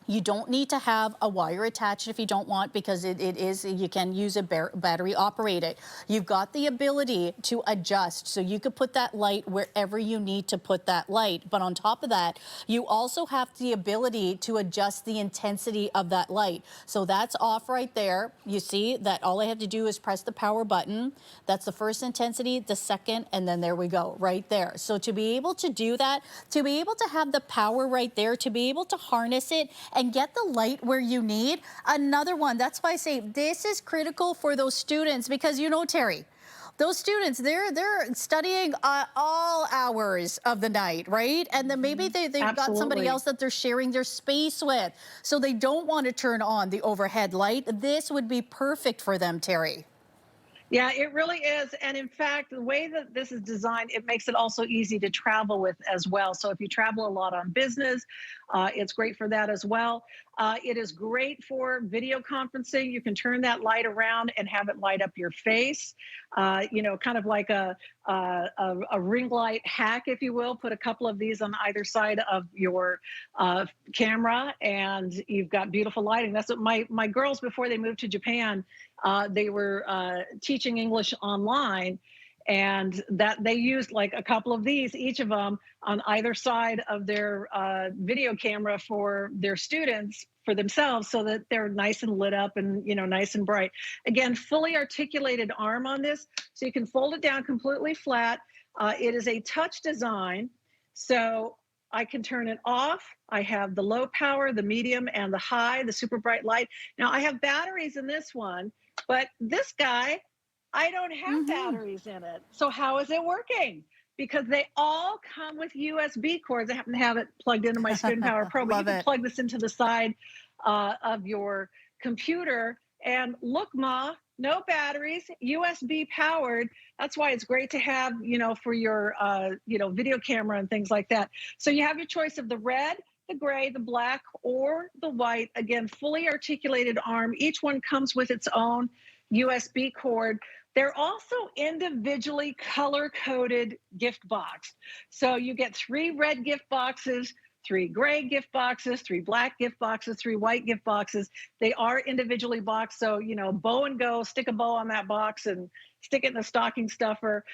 you don't need to have a wire attached if you don't want, because you can use a battery operated. You've got the ability to adjust, so you could put that light wherever you need to put that light. But on top of that, you also have the ability to adjust the intensity of that light. So that's off right there. You see that all I have to do is press the power button. That's the first intensity, the second, and then there we go, right there. So to be able to do that, to be able to have the power right there, to be able to harness it and get the light where you need. Another one, that's why I say this is critical for those students, because you know, Terry, those students, they're studying all hours of the night, right? And then maybe they've got somebody else that they're sharing their space with, so they don't want to turn on the overhead light. This would be perfect for them, Terry.
Yeah, it really is. And in fact, the way that this is designed, it makes it also easy to travel with as well. So if you travel a lot on business, it's great for that as well. It is great for video conferencing. You can turn that light around and have it light up your face. You know, kind of like a ring light hack, if you will. Put a couple of these on either side of your camera, and you've got beautiful lighting. That's what my girls, before they moved to Japan, they were teaching English online, and that they used like a couple of these, each of them on either side of their video camera for their students, for themselves, so that they're nice and lit up and, you know, nice and bright. Again, fully articulated arm on this, so you can fold it down completely flat. It is a touch design, so I can turn it off. I have the low power, the medium, and the high, the super bright light. Now I have batteries in this one, but this guy, I don't have batteries in it. So how is it working? Because they all come with USB cords. I happen to have it plugged into my Spin Power Pro, but you can plug this into the side of your computer. And look, Ma, no batteries, USB powered. That's why it's great to have, you know, for your, you know, video camera and things like that. So you have your choice of the red, the gray, the black, or the white. Again, fully articulated arm. Each one comes with its own USB cord. They're also individually color-coded gift boxed. So you get 3 red gift boxes, 3 gray gift boxes, 3 black gift boxes, 3 white gift boxes. They are individually boxed. So, you know, bow and go, stick a bow on that box and stick it in the stocking stuffer.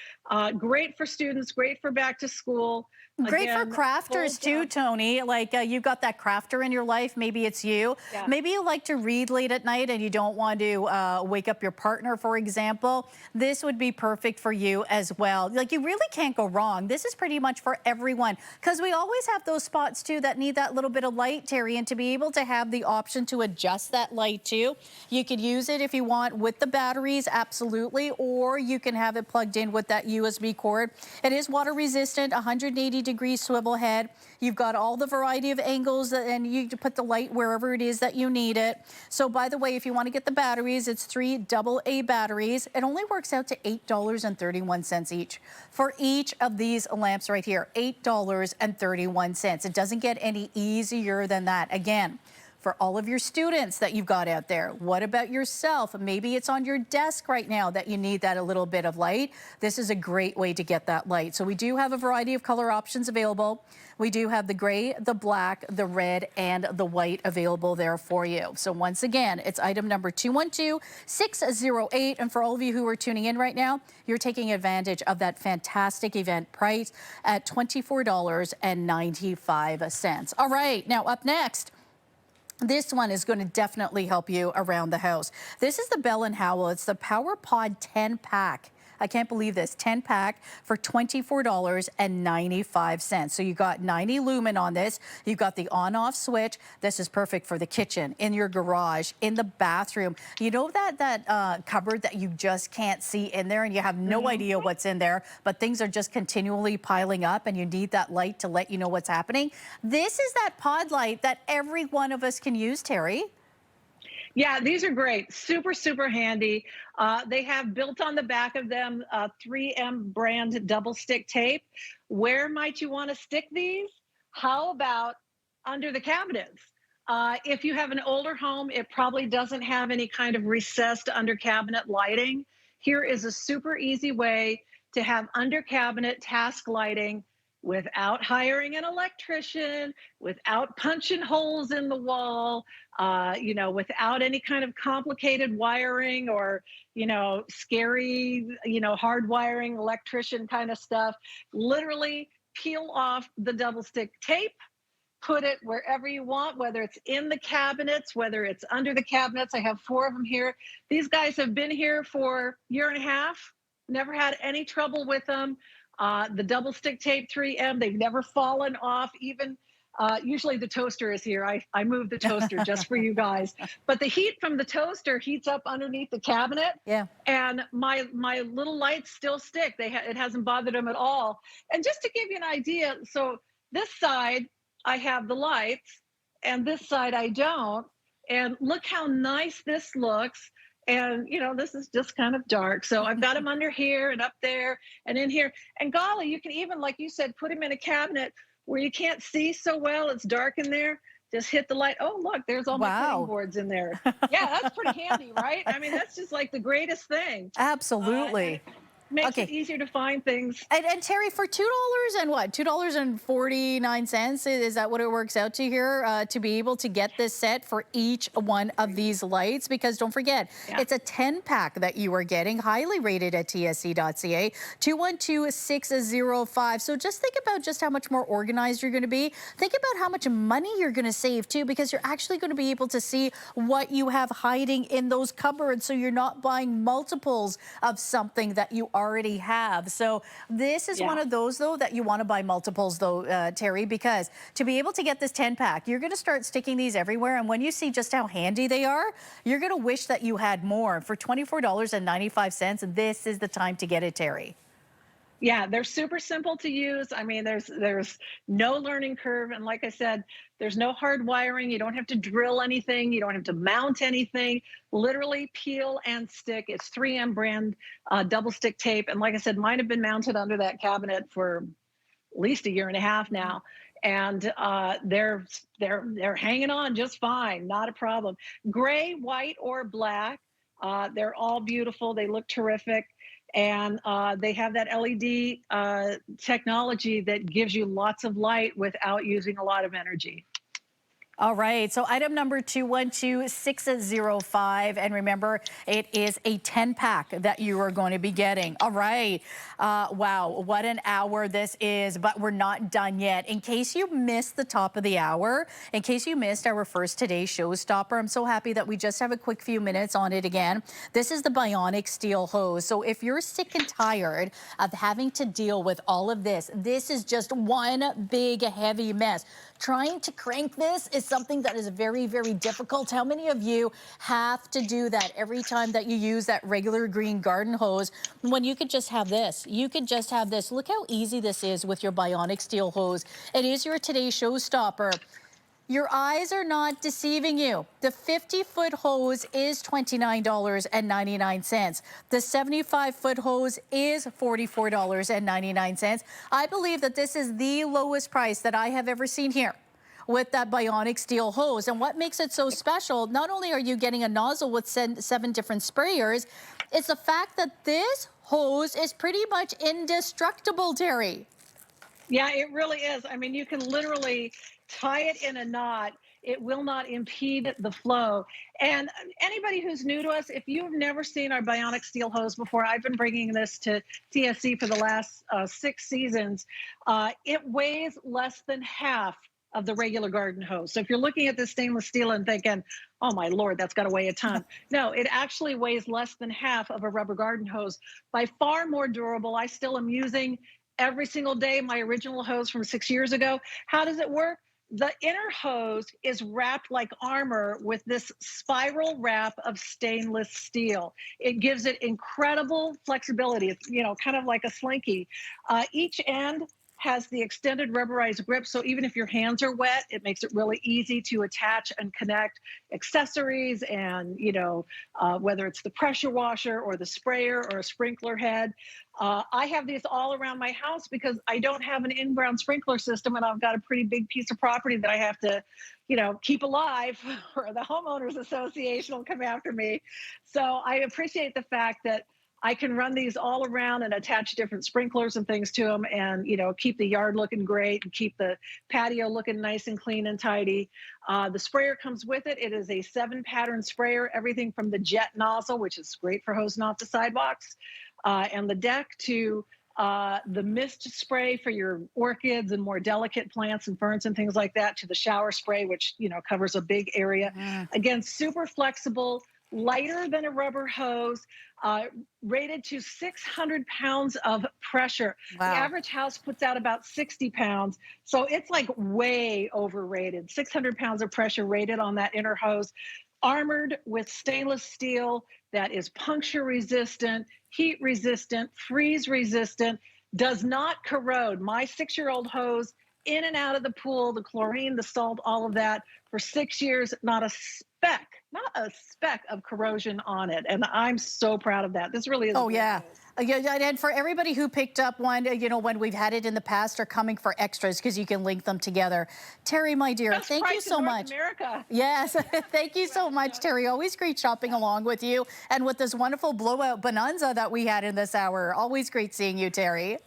Great for students, great for back to school.
Great
Again,
for crafters too, Tony. Like you've got that crafter in your life. Maybe it's you.
Yeah.
Maybe you like to read late at night and you don't want to wake up your partner, for example. This would be perfect for you as well. Like, you really can't go wrong. This is pretty much for everyone, because we always have those spots too that need that little bit of light, Terry, and to be able to have the option to adjust that light too. You could use it if you want with the batteries, absolutely, or you can have it plugged in with that USB cord. It is water resistant, 180-degree swivel head. You've got all the variety of angles, and you can put the light wherever it is that you need it. So by the way, if you want to get the batteries, it's 3 AA batteries. It only works out to $8.31 each for each of these lamps right here. $8.31. It doesn't get any easier than that. Again, for all of your students that you've got out there. What about yourself? Maybe it's on your desk right now that you need that a little bit of light. This is a great way to get that light. So we do have a variety of color options available. We do have the gray, the black, the red, and the white available there for you. So once again, it's item number 212608. And for all of you who are tuning in right now, you're taking advantage of that fantastic event price at $24.95. All right, now up next, this one is going to definitely help you around the house. This is the Bell & Howell. It's the Power Pod 10 pack I can't believe this, 10 pack for $24.95. So you got 90 lumen on this. You've got the on-off switch. This is perfect for the kitchen, in your garage, in the bathroom. You know that cupboard that you just can't see in there and you have no idea what's in there, but things are just continually piling up and you need that light to let you know what's happening? This is that pod light that every one of us can use, Terry.
Yeah, these are great. Super, super handy. They have built on the back of them 3M brand double stick tape. Where might you want to stick these? How about under the cabinets? If you have an older home, it probably doesn't have any kind of recessed under cabinet lighting. Here is a super easy way to have under cabinet task lighting without hiring an electrician, without punching holes in the wall, without any kind of complicated wiring or, scary, hard wiring electrician kind of stuff. Literally peel off the double stick tape, put it wherever you want, whether it's in the cabinets, whether it's under the cabinets. I have 4 of them here. These guys have been here for a year and a half, never had any trouble with them. The double stick tape 3M, they've never fallen off. Even usually the toaster is here. I moved the toaster just for you guys. But the heat from the toaster heats up underneath the cabinet.
Yeah.
And my little lights still stick. It hasn't bothered them at all. And just to give you an idea, so this side, I have the lights, and this side I don't. And look how nice this looks. And, this is just kind of dark. So I've got them under here and up there and in here. And golly, you can even, like you said, put them in a cabinet where you can't see so well. It's dark in there. Just hit the light. Oh, look, there's all my cutting boards in there. Yeah, that's pretty handy, right? I mean, that's just like the greatest thing.
Absolutely.
Makes it easier to find things.
And Terry, for $2 and what? $2.49, is that what it works out to here, to be able to get this set for each one of these lights? Because don't forget, it's a 10 pack that you are getting, highly rated at tsc.ca, 212605. So just think about just how much more organized you're going to be. Think about how much money you're going to save too, because you're actually going to be able to see what you have hiding in those cupboards, so you're not buying multiples of something that you already have. So this is one of those, though, that you want to buy multiples, though, Terry, because to be able to get this 10 pack, you're going to start sticking these everywhere. And when you see just how handy they are, you're going to wish that you had more. For $24.95, this is the time to get it, Terry.
Yeah, they're super simple to use. I mean, there's no learning curve. And like I said, there's no hard wiring. You don't have to drill anything. You don't have to mount anything. Literally peel and stick. It's 3M brand double stick tape. And like I said, mine have been mounted under that cabinet for at least a year and a half now. And they're hanging on just fine. Not a problem. Gray, white, or black. They're all beautiful. They look terrific. And they have that LED technology that gives you lots of light without using a lot of energy.
All right, so item number 212605, and remember, it is a 10 pack that you are going to be getting. All right, wow, what an hour this is, but we're not done yet. In case you missed the top of the hour, in case you missed our first Today Showstopper, I'm so happy that we just have a quick few minutes on it again. This is the bionic steel hose. So if you're sick and tired of having to deal with all of this, this is just one big heavy mess. Trying to crank this is something that is very, very difficult. How many of you have to do that every time that you use that regular green garden hose when you could just have this? You could just have this. Look how easy this is with your bionic steel hose. It is your Today Showstopper. Your eyes are not deceiving you. The 50-foot hose is $29.99. The 75-foot hose is $44.99. I believe that this is the lowest price that I have ever seen here with that bionic steel hose. And what makes it so special, not only are you getting a nozzle with 7 different sprayers, it's the fact that this hose is pretty much indestructible, Terry.
Yeah, it really is. I mean, you can literally tie it in a knot. It will not impede the flow. And anybody who's new to us, if you've never seen our bionic steel hose before, I've been bringing this to TSC for the last 6 seasons. It weighs less than half of the regular garden hose. So if you're looking at this stainless steel and thinking, oh my Lord, that's got to weigh a ton. No, it actually weighs less than half of a rubber garden hose. By far more durable. I still am using every single day my original hose from 6 years ago. How does it work? The inner hose is wrapped like armor with this spiral wrap of stainless steel. It gives it incredible flexibility. It's, kind of like a slinky. Each end has the extended rubberized grip, so even if your hands are wet, it makes it really easy to attach and connect accessories and, whether it's the pressure washer or the sprayer or a sprinkler head. I have these all around my house because I don't have an in-ground sprinkler system, and I've got a pretty big piece of property that I have to, keep alive, or the homeowners association will come after me. So I appreciate the fact that I can run these all around and attach different sprinklers and things to them, and keep the yard looking great and keep the patio looking nice and clean and tidy. The sprayer comes with it. It is a 7-pattern sprayer, everything from the jet nozzle, which is great for hosing off the sidewalks, and the deck, to the mist spray for your orchids and more delicate plants and ferns and things like that, to the shower spray, which covers a big area. Again, super flexible, lighter than a rubber hose, rated to 600 pounds of pressure.
Wow.
The average house puts out about 60 pounds. So it's like way overrated. 600 pounds of pressure rated on that inner hose, armored with stainless steel that is puncture resistant, heat resistant, freeze resistant, does not corrode. My 6-year-old hose, in and out of the pool, the chlorine, the salt, all of that, for 6 years, not a speck of corrosion on it. And I'm so proud of that. This really is.
Oh, yeah. Yeah, and for everybody who picked up one, when we've had it in the past, are coming for extras because you can link them together. Terry, my dear,
Best
thank you
price in
so
North
much.
America.
Yes, thank you so much, Terry. Always great shopping along with you, and with this wonderful blowout bonanza that we had in this hour. Always great seeing you, Terry.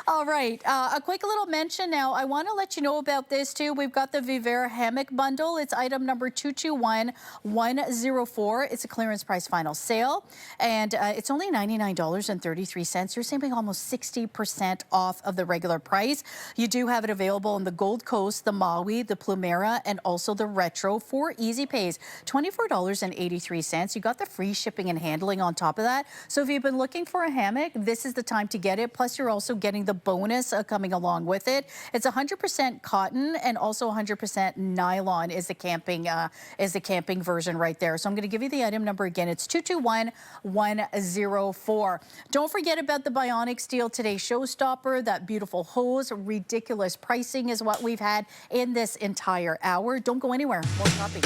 All right, a quick little mention now. I want to let you know about this too. We've got the Vivera hammock bundle. It's item number 221104. It's a clearance price final sale, and it's only $99.33. You're saving almost 60% off of the regular price. You do have it available on the Gold Coast, the Maui, the Plumera, and also the Retro for easy pays. $24.83. You got the free shipping and handling on top of that. So if you've been looking for a hammock, this is the time to get it. Plus, you're also getting the bonus coming along with it. It's 100% cotton and also 100% nylon is the camping version right there. So I'm going to give you the item number again. It's 221104. Don't forget about the Bionic Steel Today Showstopper. That beautiful hose. Ridiculous pricing is what we've had in this entire hour. Don't go anywhere. More shopping.